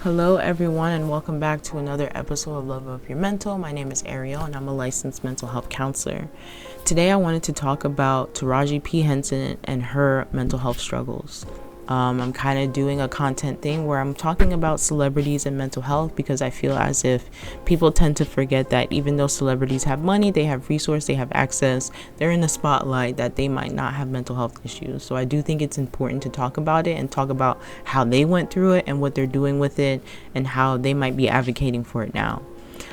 Hello everyone, and welcome back to another episode of Love of Your Mental. My name is Ariel and I'm a licensed mental health counselor. Today I wanted to talk about Taraji P. Henson and her mental health struggles. I'm kind of doing a content thing where I'm talking about celebrities and mental health because I feel as if people tend to forget that even though celebrities have money, they have resource, they have access, they're in the spotlight, that they might not have mental health issues. So I do think it's important to talk about it and talk about how they went through it and what they're doing with it and how they might be advocating for it now.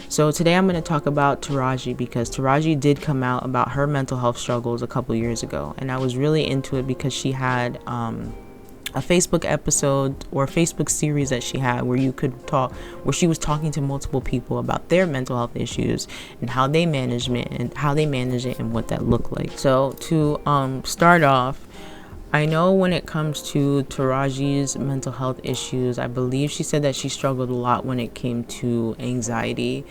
So today I'm going to talk about Taraji because Taraji did come out about her mental health struggles a couple years ago, and I was really into it because she had a Facebook episode or a Facebook series that she had where you could talk, where she was talking to multiple people about their mental health issues and how they manage it and what that looked like. So to start off, I know when it comes to Taraji's mental health issues, I believe she said that she struggled a lot when it came to anxiety.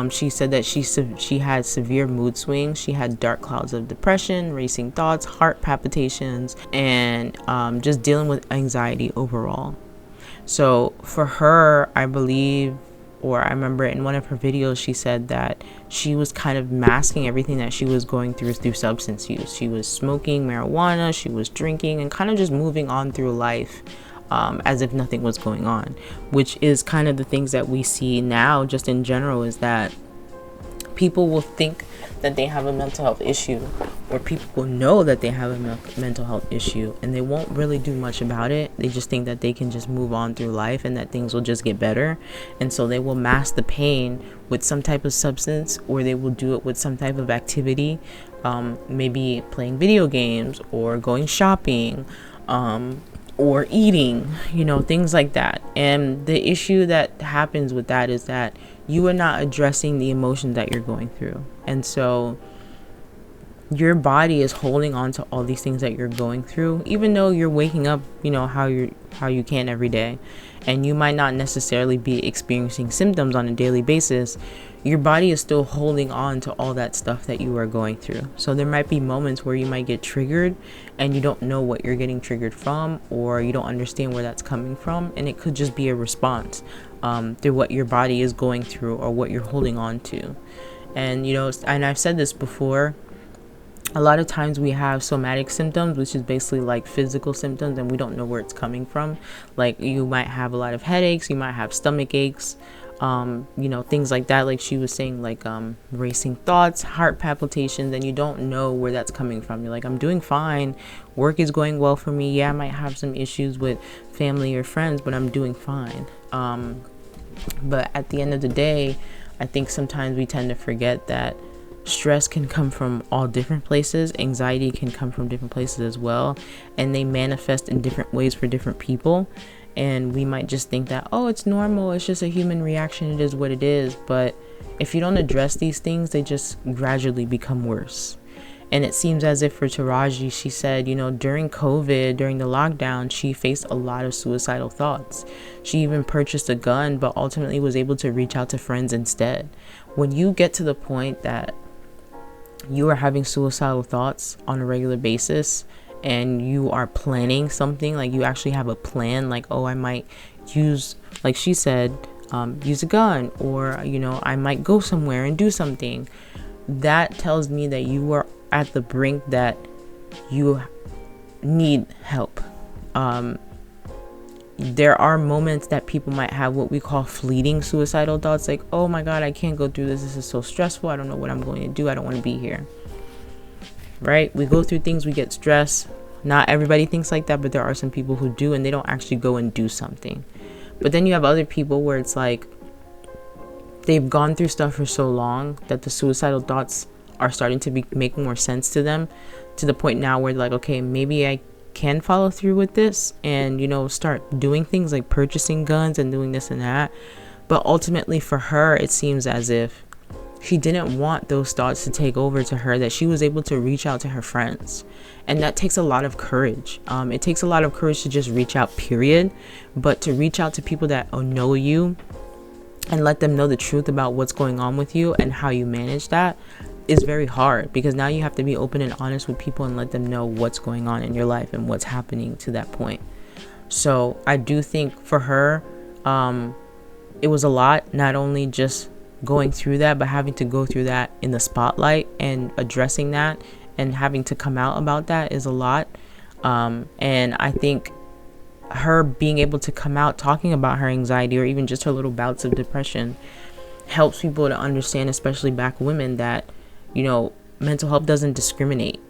She said that she had severe mood swings. She had dark clouds of depression, racing thoughts, heart palpitations, and just dealing with anxiety overall. So for her, I remember in one of her videos, she said that she was kind of masking everything that she was going through substance use. She was smoking marijuana, she was drinking, and kind of just moving on through life as if nothing was going on, which is kind of the things that we see now just in general, is that people will think that they have a mental health issue, or people will know that they have a mental health issue, and they won't really do much about it. They just think that they can just move on through life and that things will just get better. And so they will mask the pain with some type of substance, or they will do it with some type of activity, maybe playing video games or going shopping, or eating, things like that. And the issue that happens with that is that you are not addressing the emotion that you're going through. And so your body is holding on to all these things that you're going through, even though you're waking up, how you can every day, and you might not necessarily be experiencing symptoms on a daily basis. Your body is still holding on to all that stuff that you are going through. So there might be moments where you might get triggered and you don't know what you're getting triggered from, or you don't understand where that's coming from. And it could just be a response through what your body is going through or what you're holding on to. And, and I've said this before, a lot of times we have somatic symptoms, which is basically like physical symptoms, and we don't know where it's coming from. Like you might have a lot of headaches, you might have stomach aches, things like that. Like she was saying, like racing thoughts, heart palpitations, and you don't know where that's coming from. You're like, I'm doing fine. Work is going well for me. Yeah, I might have some issues with family or friends, but I'm doing fine. But at the end of the day, I think sometimes we tend to forget that stress can come from all different places. Anxiety can come from different places as well. And they manifest in different ways for different people. And we might just think that, oh, it's normal, it's just a human reaction, it is what it is. But if you don't address these things, they just gradually become worse. And it seems as if for Taraji, she said, during COVID, during the lockdown, she faced a lot of suicidal thoughts. She even purchased a gun, but ultimately was able to reach out to friends instead. When you get to the point that you are having suicidal thoughts on a regular basis, and you are planning something, like you actually have a plan, like, oh, I might use, like she said, use a gun, or, I might go somewhere and do something. That tells me that you are at the brink that you need help. There are moments that people might have what we call fleeting suicidal thoughts, like, oh my God, I can't go through this. This is so stressful. I don't know what I'm going to do. I don't want to be here. Right? We go through things, we get stressed. Not everybody thinks like that, but there are some people who do, and they don't actually go and do something. But then you have other people where it's like they've gone through stuff for so long that the suicidal thoughts are starting to make more sense to them, to the point now where they're like, okay, maybe I can follow through with this and, start doing things like purchasing guns and doing this and that. But ultimately for her, it seems as if she didn't want those thoughts to take over to her, that she was able to reach out to her friends. And that takes a lot of courage. It takes a lot of courage to just reach out, period. But to reach out to people that know you and let them know the truth about what's going on with you and how you manage that is very hard, because now you have to be open and honest with people and let them know what's going on in your life and what's happening to that point. So I do think for her, it was a lot, not only just going through that, but having to go through that in the spotlight and addressing that and having to come out about that is a lot. And I think her being able to come out talking about her anxiety or even just her little bouts of depression helps people to understand, especially Black women, that, you know, mental health doesn't discriminate.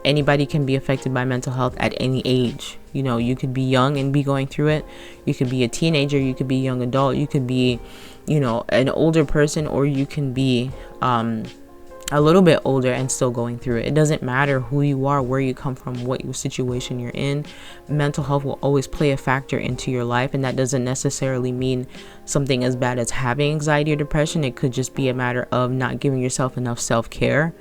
Anybody can be affected by mental health at any age. You know, you could be young and be going through it. You could be a teenager, you could be a young adult, you could be, you know, an older person, or you can be a little bit older and still going through it. It doesn't matter who you are, where you come from, what your situation you're in. Mental health will always play a factor into your life, and that doesn't necessarily mean something as bad as having anxiety or depression. It could just be a matter of not giving yourself enough self-care.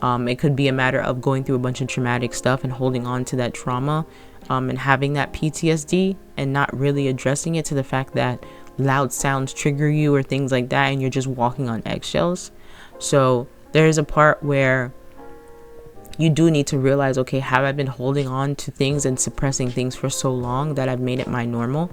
It could be a matter of going through a bunch of traumatic stuff and holding on to that trauma, and having that PTSD and not really addressing it, to the fact that loud sounds trigger you or things like that, and you're just walking on eggshells. So there is a part where you do need to realize, okay, have I been holding on to things and suppressing things for so long that I've made it my normal?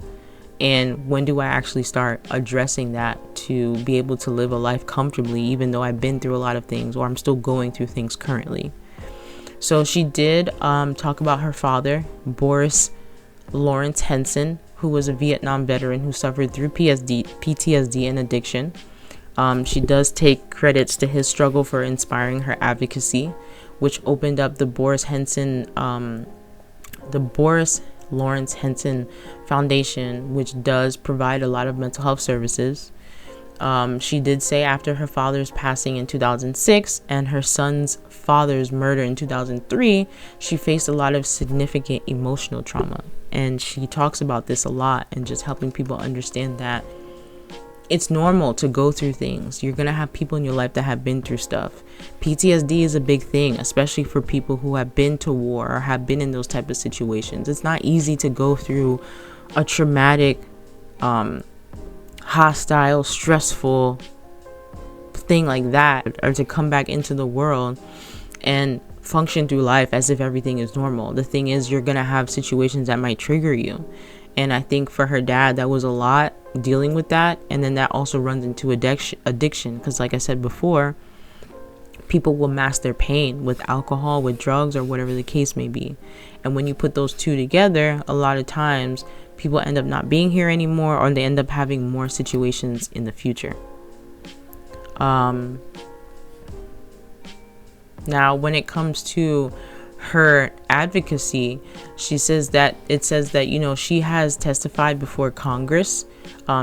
And when do I actually start addressing that to be able to live a life comfortably, even though I've been through a lot of things, or I'm still going through things currently? So she did talk about her father, Boris Lawrence Henson, who was a Vietnam veteran who suffered through PTSD and addiction. She does take credits to his struggle for inspiring her advocacy, which opened up the Boris Lawrence Henson Foundation, which does provide a lot of mental health services. She did say after her father's passing in 2006 and her son's father's murder in 2003, she faced a lot of significant emotional trauma. And she talks about this a lot, and just helping people understand that it's normal to go through things. You're going to have people in your life that have been through stuff. PTSD is a big thing, especially for people who have been to war or have been in those type of situations. It's not easy to go through a traumatic, hostile, stressful thing like that, or to come back into the world and function through life as if everything is normal. The thing is, you're going to have situations that might trigger you. And I think for her dad, that was a lot, dealing with that. And then that also runs into addiction, because like I said before, people will mask their pain with alcohol, with drugs, or whatever the case may be. And when you put those two together, a lot of times people end up not being here anymore, or they end up having more situations in the future. Now, when it comes to her advocacy, she says that you know, she has testified before Congress,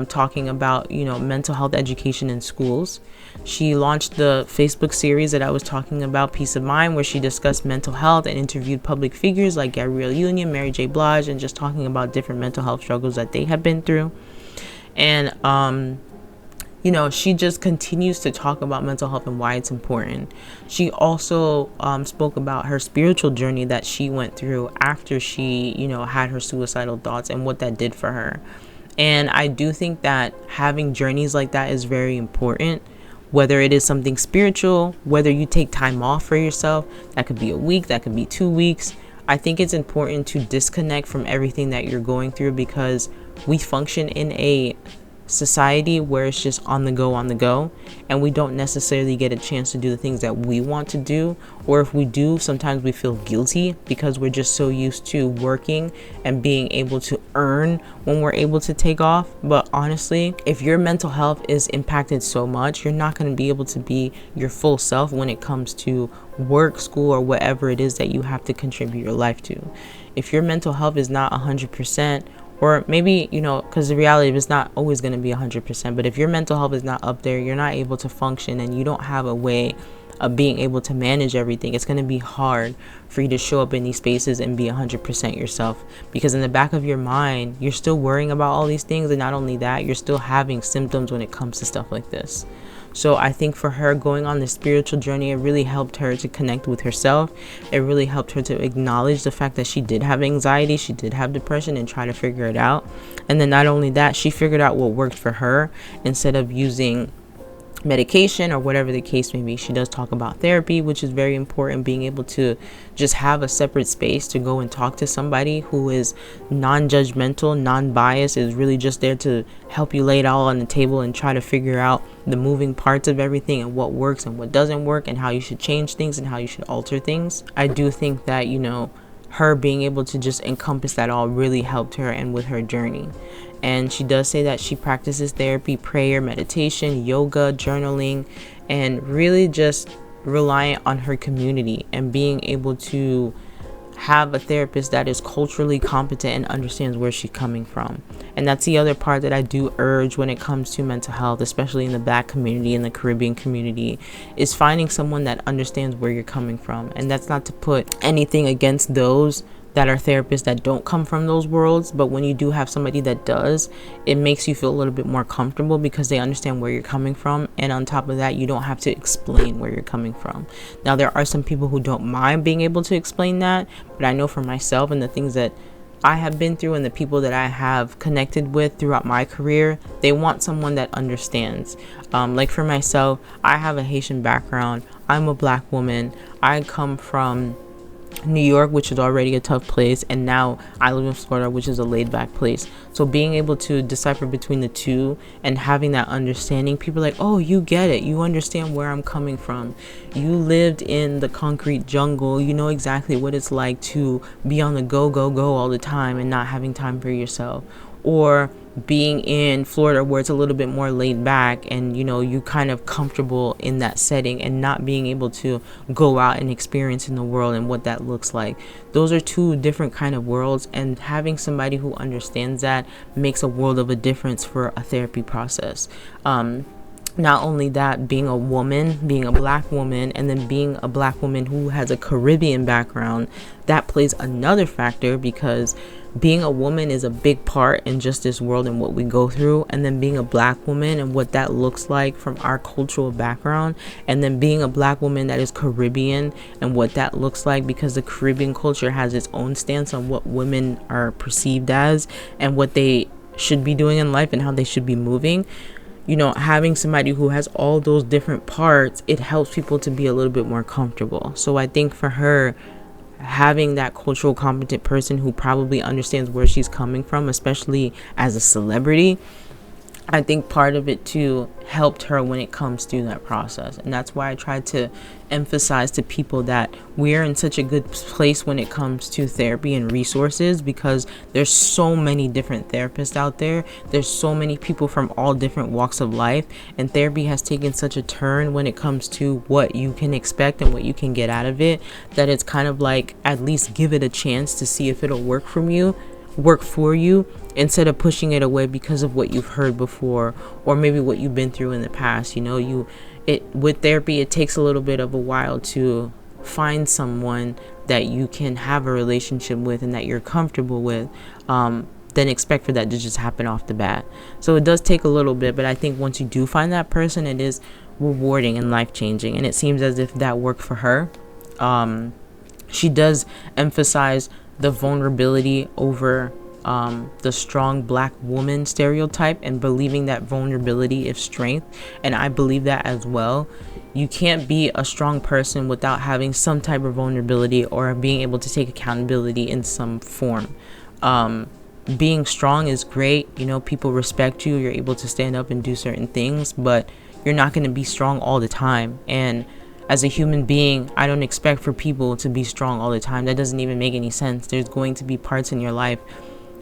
talking about, you know, mental health education in schools. She launched the Facebook series that I was talking about, Peace of Mind, where she discussed mental health and interviewed public figures like Gabrielle Union, Mary J. Blige, and just talking about different mental health struggles that they have been through. And you know, she just continues to talk about mental health and why it's important. She also spoke about her spiritual journey that she went through after she, you know, had her suicidal thoughts, and what that did for her. And I do think that having journeys like that is very important, whether it is something spiritual, whether you take time off for yourself. That could be a week, that could be 2 weeks. I think it's important to disconnect from everything that you're going through, because we function in a society where it's just on the go, and we don't necessarily get a chance to do the things that we want to do. Or if we do, sometimes we feel guilty because we're just so used to working and being able to earn when we're able to take off. But honestly, if your mental health is impacted so much, you're not going to be able to be your full self when it comes to work, school, or whatever it is that you have to contribute your life to. If your mental health is not 100%, or maybe, you know, because the reality is it's not always going to be 100%, but if your mental health is not up there, you're not able to function, and you don't have a way of being able to manage everything, it's going to be hard for you to show up in these spaces and be 100% yourself, because in the back of your mind, you're still worrying about all these things. And not only that, you're still having symptoms when it comes to stuff like this. So I think for her, going on this spiritual journey, it really helped her to connect with herself. It really helped her to acknowledge the fact that she did have anxiety, she did have depression, and try to figure it out. And then not only that, she figured out what worked for her, instead of using medication or whatever the case may be. She does talk about therapy, which is very important, being able to just have a separate space to go and talk to somebody who is non-judgmental, non-biased, is really just there to help you lay it all on the table and try to figure out the moving parts of everything and what works and what doesn't work and how you should change things and how you should alter things. I do think that, her being able to just encompass that all really helped her and with her journey. And she does say that she practices therapy, prayer, meditation, yoga, journaling, and really just relying on her community and being able to have a therapist that is culturally competent and understands where she's coming from. And that's the other part that I do urge when it comes to mental health, especially in the Black community and the Caribbean community, is finding someone that understands where you're coming from. And that's not to put anything against those that are therapists that don't come from those worlds, but when you do have somebody that does, it makes you feel a little bit more comfortable because they understand where you're coming from, and on top of that, you don't have to explain where you're coming from. Now, there are some people who don't mind being able to explain that, but I know for myself and the things that I have been through and the people that I have connected with throughout my career, they want someone that understands. Like for myself, I have a Haitian background. I'm a Black woman. I come from New York, which is already a tough place, and now I live in Florida, which is a laid-back place. So being able to decipher between the two and having that understanding, people are like, oh, you get it, you understand where I'm coming from, you lived in the concrete jungle, you know exactly what it's like to be on the go all the time and not having time for yourself. Or being in Florida where it's a little bit more laid back and you kind of comfortable in that setting and not being able to go out and experience in the world and what that looks like. Those are two different kind of worlds, and having somebody who understands that makes a world of a difference for a therapy process. Not only that, being a woman, being a Black woman, and then being a Black woman who has a Caribbean background, that plays another factor, because being a woman is a big part in just this world and what we go through. And then being a Black woman and what that looks like from our cultural background, and then being a Black woman that is Caribbean and what that looks like, because the Caribbean culture has its own stance on what women are perceived as and what they should be doing in life and how they should be moving. Having somebody who has all those different parts, it helps people to be a little bit more comfortable. So I think for her, having that cultural competent person who probably understands where she's coming from, especially as a celebrity, I think part of it too helped her when it comes through that process. And that's why I try to emphasize to people that we're in such a good place when it comes to therapy and resources, because there's so many different therapists out there. There's so many people from all different walks of life, and therapy has taken such a turn when it comes to what you can expect and what you can get out of it, that it's kind of like, at least give it a chance to see if it'll work for you, instead of pushing it away because of what you've heard before or maybe what you've been through in the past. With therapy, it takes a little bit of a while to find someone that you can have a relationship with and that you're comfortable with, then expect for that to just happen off the bat. So it does take a little bit, but I think once you do find that person, it is rewarding and life-changing, and it seems as if that worked for her. She does emphasize the vulnerability over the strong Black woman stereotype, and believing that vulnerability is strength. And I believe that as well. You can't be a strong person without having some type of vulnerability or being able to take accountability in some form. Being strong is great. People respect you. You're able to stand up and do certain things, but you're not going to be strong all the time. And as a human being, I don't expect for people to be strong all the time. That doesn't even make any sense. There's going to be parts in your life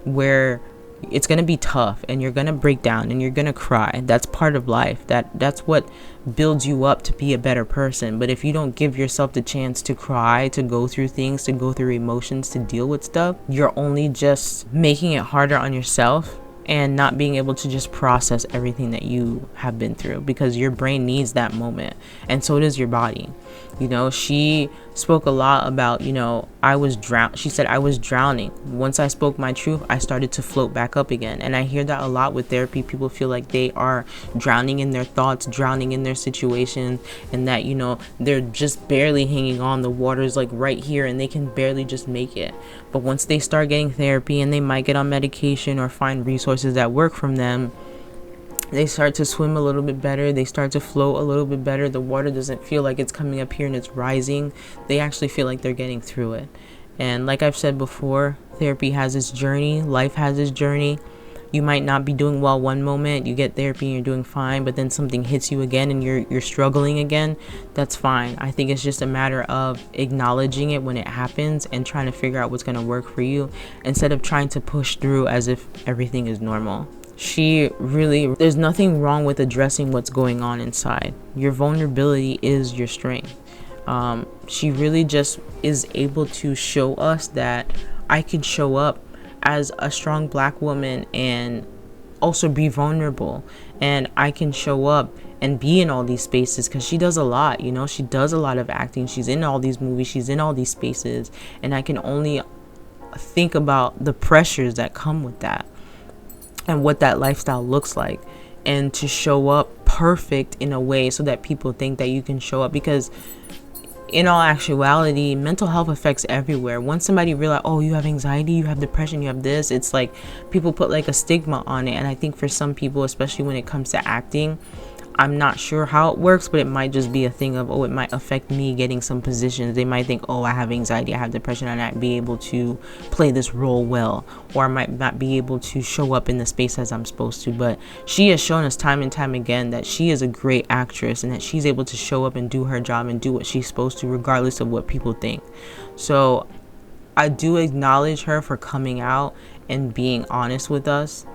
where it's going to be tough and you're going to break down and you're going to cry. That's part of life. That's what builds you up to be a better person. But if you don't give yourself the chance to cry, to go through things, to go through emotions, to deal with stuff, you're only just making it harder on yourself and not being able to just process everything that you have been through, because your brain needs that moment, and so does your body. She spoke a lot about, she said, I was drowning. Once I spoke my truth, I started to float back up again. And I hear that a lot with therapy. People feel like they are drowning in their thoughts, drowning in their situation, and that, they're just barely hanging on. The water's like right here and they can barely just make it. But once they start getting therapy, and they might get on medication or find resources that work from them, They start to swim a little bit better. They start to float a little bit better. The water doesn't feel like it's coming up here and it's rising. They actually feel like they're getting through it. And like I've said before, therapy has its journey. Life has its journey. You might not be doing well one moment. You get therapy and you're doing fine, but then something hits you again and you're struggling again. That's fine. I think it's just a matter of acknowledging it when it happens and trying to figure out what's going to work for you instead of trying to push through as if everything is normal. There's nothing wrong with addressing what's going on inside. Your vulnerability is your strength. She really just is able to show us that I can show up as a strong black woman and also be vulnerable, and I can show up and be in all these spaces, because she does a lot, she does a lot of acting. She's in all these movies, she's in all these spaces, and I can only think about the pressures that come with that and what that lifestyle looks like, and to show up perfect in a way so that people think that you can show up, because in all actuality, mental health affects everywhere. Once somebody realizes, oh, you have anxiety, you have depression, you have this, it's like people put like a stigma on it. And I think for some people, especially when it comes to acting, I'm not sure how it works, but it might just be a thing of, oh, it might affect me getting some positions. They might think, oh, I have anxiety, I have depression, and I might be able to play this role well, or I might not be able to show up in the space as I'm supposed to. But she has shown us time and time again that she is a great actress and that she's able to show up and do her job and do what she's supposed to, regardless of what people think. So I do acknowledge her for coming out and being honest with us.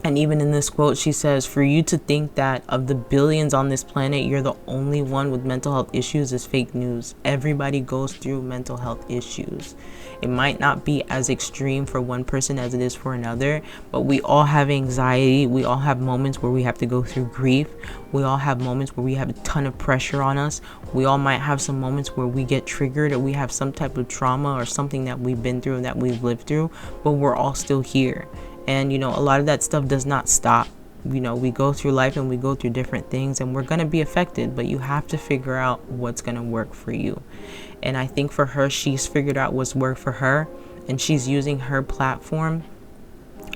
And even in this quote, she says, for you to think that of the billions on this planet, you're the only one with mental health issues is fake news. Everybody goes through mental health issues. It might not be as extreme for one person as it is for another, but we all have anxiety. We all have moments where we have to go through grief. We all have moments where we have a ton of pressure on us. We all might have some moments where we get triggered, or we have some type of trauma or something that we've been through and that we've lived through, but we're all still here. And, a lot of that stuff does not stop. We go through life and we go through different things, and we're going to be affected, but you have to figure out what's going to work for you. And I think for her, she's figured out what's worked for her, and she's using her platform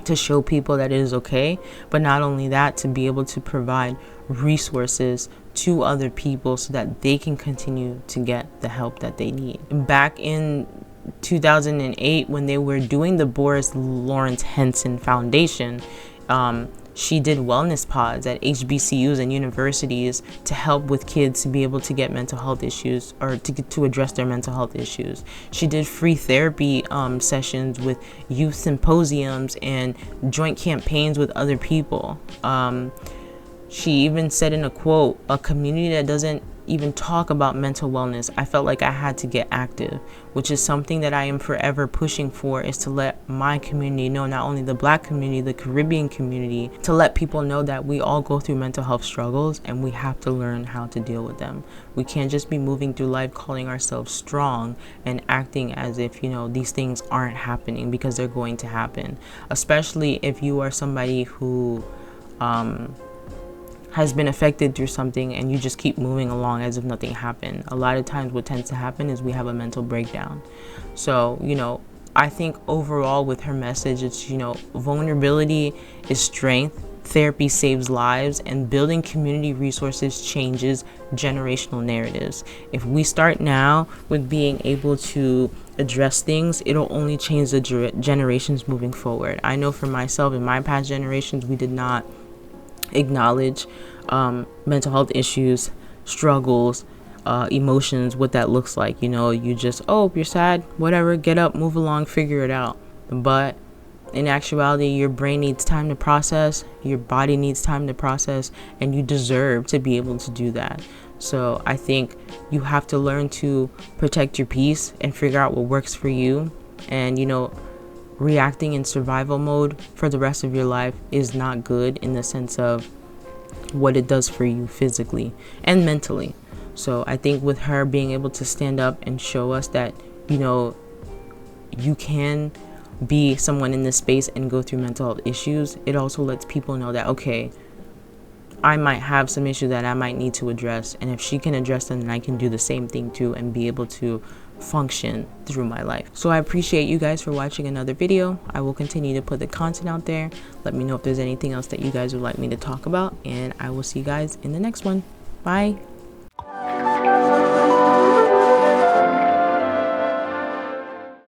to show people that it is okay. But not only that, to be able to provide resources to other people so that they can continue to get the help that they need. Back in 2008, when they were doing the Boris Lawrence Henson Foundation, she did wellness pods at HBCUs and universities to help with kids to be able to get mental health issues, or to address their mental health issues. She did free therapy sessions with youth symposiums and joint campaigns with other people. She even said in a quote, a community that doesn't even talk about mental wellness, I felt like I had to get active, which is something that I am forever pushing for, is to let my community know, not only the Black community, the Caribbean community, to let people know that we all go through mental health struggles and we have to learn how to deal with them. We can't just be moving through life calling ourselves strong and acting as if, these things aren't happening, because they're going to happen, especially if you are somebody who has been affected through something and you just keep moving along as if nothing happened. A lot of times what tends to happen is we have a mental breakdown. So, I think overall with her message, it's, vulnerability is strength, therapy saves lives, and building community resources changes generational narratives. If we start now with being able to address things, it'll only change the generations moving forward. I know for myself, in my past generations, we did not acknowledge mental health issues, struggles, emotions, what that looks like. You just, oh, you're sad, whatever, get up, move along, figure it out. But in actuality, your brain needs time to process, your body needs time to process, and you deserve to be able to do that. So I think you have to learn to protect your peace and figure out what works for you. And reacting in survival mode for the rest of your life is not good, in the sense of what it does for you physically and mentally. So I think with her being able to stand up and show us that, you can be someone in this space and go through mental health issues, it also lets people know that, okay, I might have some issues that I might need to address, and if she can address them, then I can do the same thing too, and be able to function through my life. So I appreciate you guys for watching another video. I will continue to put the content out there. Let me know if there's anything else that you guys would like me to talk about, and I will see you guys in the next one. Bye.